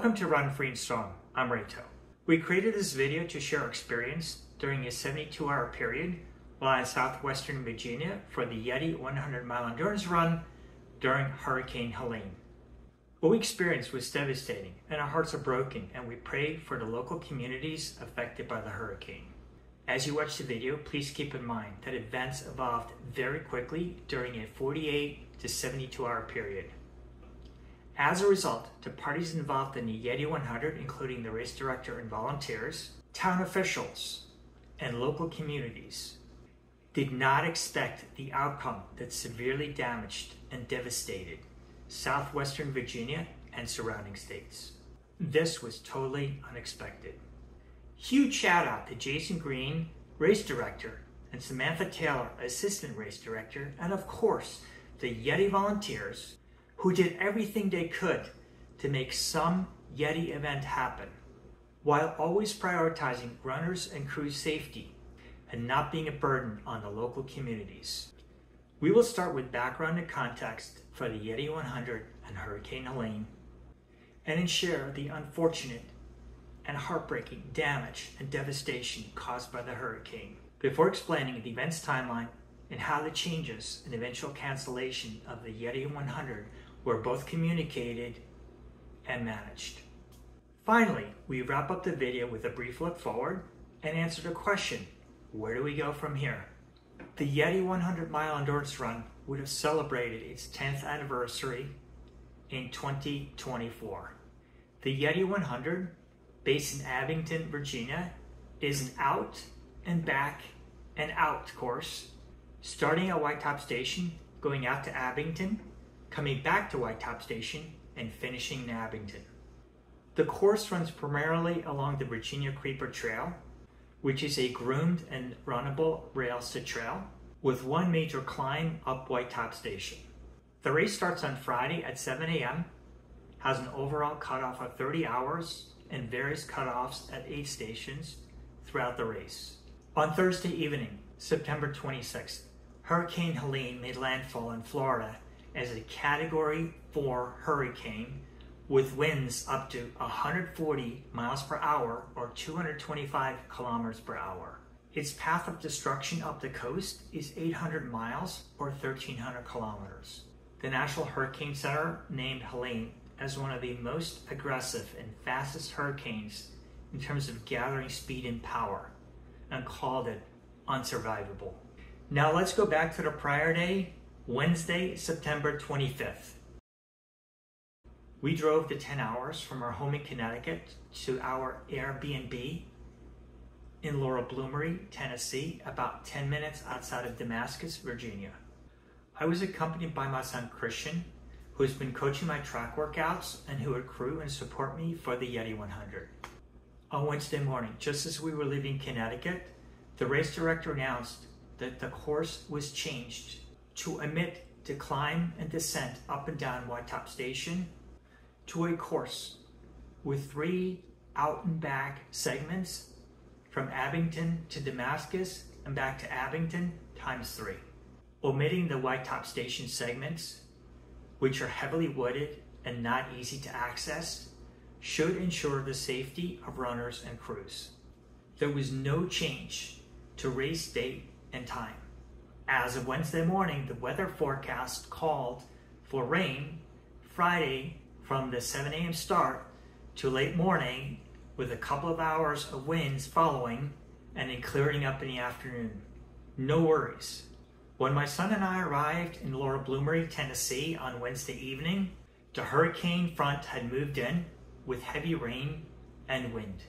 Welcome to Run Free and Strong. I'm Reto. We created this video to share our experience during a 72-hour period while in southwestern Virginia for the Yeti 100-mile endurance run during Hurricane Helene. What we experienced was devastating, and our hearts are broken, and we pray for the local communities affected by the hurricane. As you watch the video, please keep in mind that events evolved very quickly during a 48 to 72-hour period. As a result, the parties involved in the Yeti 100, including the race director and volunteers, town officials, and local communities, did not expect the outcome that severely damaged and devastated southwestern Virginia and surrounding states. This was totally unexpected. Huge shout out to Jason Green, race director, and Samantha Taylor, assistant race director, and of course, the Yeti volunteers who did everything they could to make some Yeti event happen, while always prioritizing runners and crew safety and not being a burden on the local communities. We will start with background and context for the Yeti 100 and Hurricane Helene, and then share the unfortunate and heartbreaking damage and devastation caused by the hurricane, before explaining the event's timeline and how the changes and eventual cancellation of the Yeti 100 were both communicated and managed. Finally, we wrap up the video with a brief look forward and answer the question, where do we go from here? The Yeti 100-mile endurance run would have celebrated its 10th anniversary in 2024. The Yeti 100, based in Abingdon, Virginia, is an out and back and out course, starting at White Top Station, going out to Abingdon, coming back to White Top Station, and finishing in Abingdon. The course runs primarily along the Virginia Creeper Trail, which is a groomed and runnable rails to trail, with one major climb up White Top Station. The race starts on Friday at 7 a.m., has an overall cutoff of 30 hours, and various cutoffs at 8 stations throughout the race. On Thursday evening, September 26th, Hurricane Helene made landfall in Florida as a Category 4 hurricane with winds up to 140 miles per hour or 225 kilometers per hour. Its path of destruction up the coast is 800 miles or 1,300 kilometers. The National Hurricane Center named Helene as one of the most aggressive and fastest hurricanes in terms of gathering speed and power, and called it unsurvivable. Now let's go back to the prior day, Wednesday, September 25th. We drove the 10 hours from our home in Connecticut to our Airbnb in Laurel Bloomery, Tennessee, about 10 minutes outside of Damascus, Virginia. I was accompanied by my son Christian, who has been coaching my track workouts and who would crew and support me for the Yeti 100. On Wednesday morning, just as we were leaving Connecticut, the race director announced that the course was changed to omit the climb and descent up and down White Top Station to a course with 3 out and back segments from Abingdon to Damascus and back to Abingdon times 3. Omitting the White Top Station segments, which are heavily wooded and not easy to access, should ensure the safety of runners and crews. There was no change to race date and time. As of Wednesday morning, the weather forecast called for rain Friday from the 7 a.m. start to late morning, with a couple of hours of winds following and then clearing up in the afternoon. No worries. When my son and I arrived in Laurel Bloomery, Tennessee on Wednesday evening, the hurricane front had moved in with heavy rain and wind.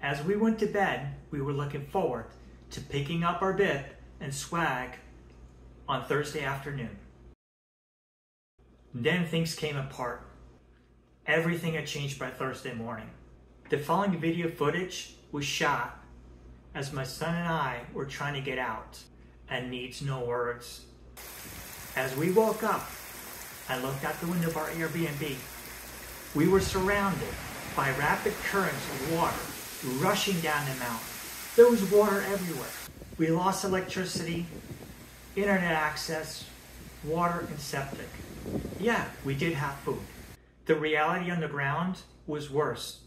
As we went to bed, we were looking forward to picking up our bib and swag on Thursday afternoon. Then things came apart. Everything had changed by Thursday morning. The following video footage was shot as my son and I were trying to get out, and needs no words. As we woke up and looked out the window of our Airbnb, we were surrounded by rapid currents of water rushing down the mountain. There was water everywhere. We lost electricity, internet access, water, and septic. Yeah, we did have food. The reality on the ground was worse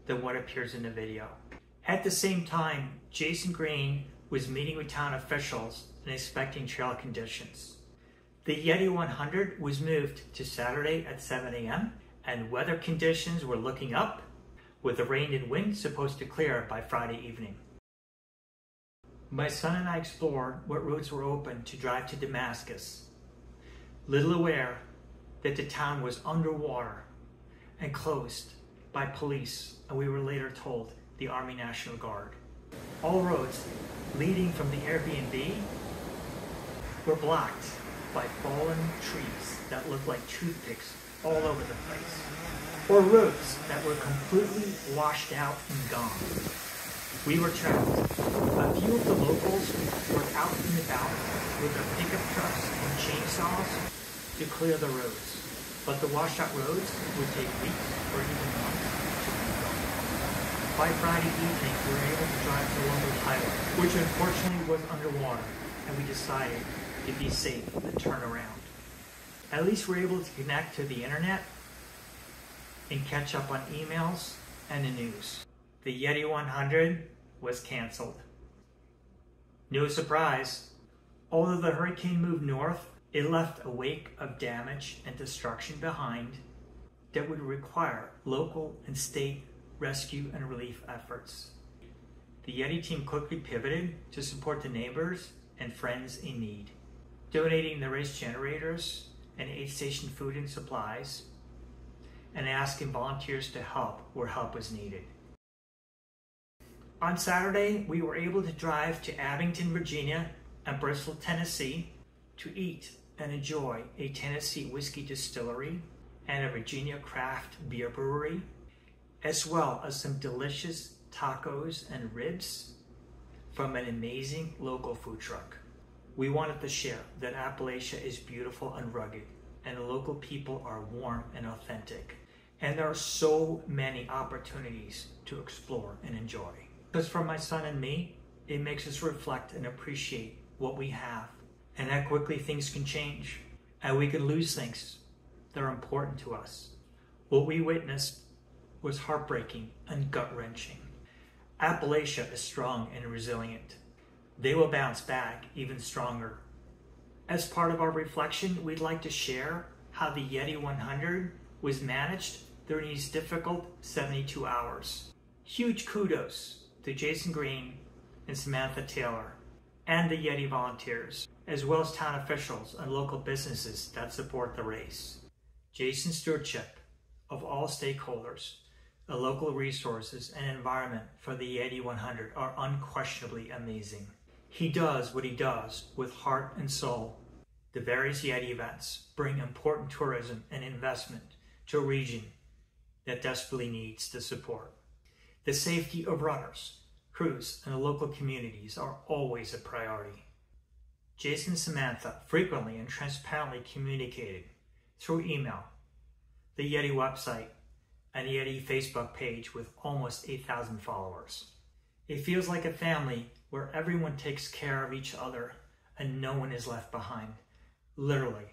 than what appears in the video. At the same time, Jason Green was meeting with town officials and inspecting trail conditions. The Yeti 100 was moved to Saturday at 7 a.m. and weather conditions were looking up, with the rain and wind supposed to clear by Friday evening. My son and I explored what roads were open to drive to Damascus, little aware that the town was underwater and closed by police, and we were later told the Army National Guard. All roads leading from the Airbnb were blocked by fallen trees that looked like toothpicks all over the place, or roads that were completely washed out and gone. We were trapped. A few of the locals were out and about with their pickup trucks and chainsaws to clear the roads, but the washed out roads would take weeks or even months to rebuild. By Friday evening, we were able to drive the Columbus Highway, which unfortunately was underwater, and we decided to be safe and turn around. At least we're able to connect to the internet and catch up on emails and the news. The Yeti 100 was canceled. No surprise. Although the hurricane moved north, it left a wake of damage and destruction behind that would require local and state rescue and relief efforts. The Yeti team quickly pivoted to support the neighbors and friends in need, donating the race generators and aid station food and supplies, and asking volunteers to help where help was needed. On Saturday, we were able to drive to Abingdon, Virginia and Bristol, Tennessee to eat and enjoy a Tennessee whiskey distillery and a Virginia craft beer brewery, as well as some delicious tacos and ribs from an amazing local food truck. We wanted to share that Appalachia is beautiful and rugged, and the local people are warm and authentic. And there are so many opportunities to explore and enjoy. Because for my son and me, it makes us reflect and appreciate what we have, and how quickly things can change, and we can lose things that are important to us. What we witnessed was heartbreaking and gut-wrenching. Appalachia is strong and resilient. They will bounce back even stronger. As part of our reflection, we'd like to share how the Yeti 100 was managed during these difficult 72 hours. Huge kudos to Jason Green and Samantha Taylor and the Yeti volunteers, as well as town officials and local businesses that support the race. Jason's stewardship of all stakeholders, the local resources and environment for the Yeti 100 are unquestionably amazing. He does what he does with heart and soul. The various Yeti events bring important tourism and investment to a region that desperately needs the support. The safety of runners, crews, and the local communities are always a priority. Jason and Samantha frequently and transparently communicated through email, the Yeti website, and the Yeti Facebook page with almost 8,000 followers. It feels like a family where everyone takes care of each other and no one is left behind. Literally.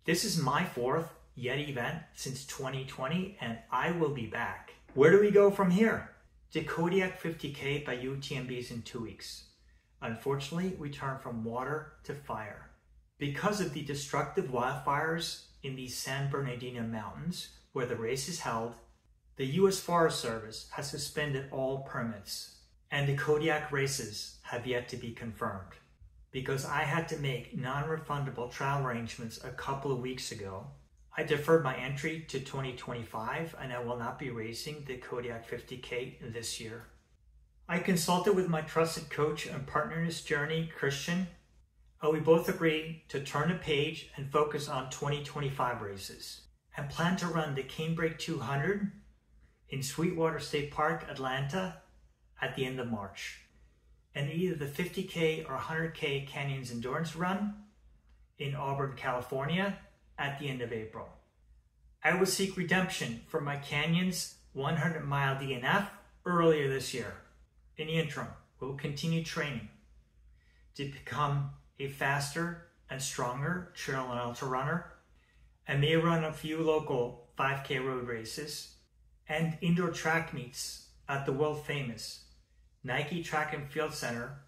This is my 4th Yeti event since 2020, and I will be back. Where do we go from here? The Kodiak 50K by UTMB is in 2 weeks. Unfortunately, we turn from water to fire. Because of the destructive wildfires in the San Bernardino Mountains, where the race is held, the U.S. Forest Service has suspended all permits, and the Kodiak races have yet to be confirmed. Because I had to make non-refundable travel arrangements a couple of weeks ago, I deferred my entry to 2025, and I will not be racing the Kodiak 50K this year. I consulted with my trusted coach and partner in this journey, Christian, and we both agreed to turn the page and focus on 2025 races, and plan to run the Canebrake 200 in Sweetwater State Park, Atlanta at the end of March, and either the 50K or 100K Canyons Endurance Run in Auburn, California at the end of April. I will seek redemption for my Canyons 100-mile DNF earlier this year. In the interim, we will continue training to become a faster and stronger trail and ultra runner, and may run a few local 5K road races, and indoor track meets at the world famous Nike Track and Field Center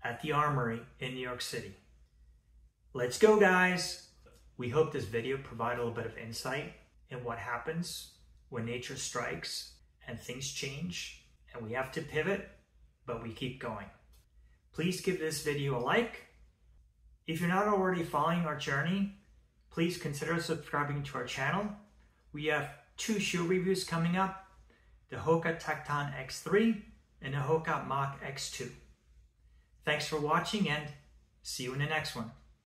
at the Armory in New York City. Let's go, guys! We hope this video provided a little bit of insight in what happens when nature strikes and things change and we have to pivot, but we keep going. Please give this video a like. If you're not already following our journey, please consider subscribing to our channel. We have 2 shoe reviews coming up, the Hoka Tecton X3 and the Hoka Mach X2. Thanks for watching and see you in the next one.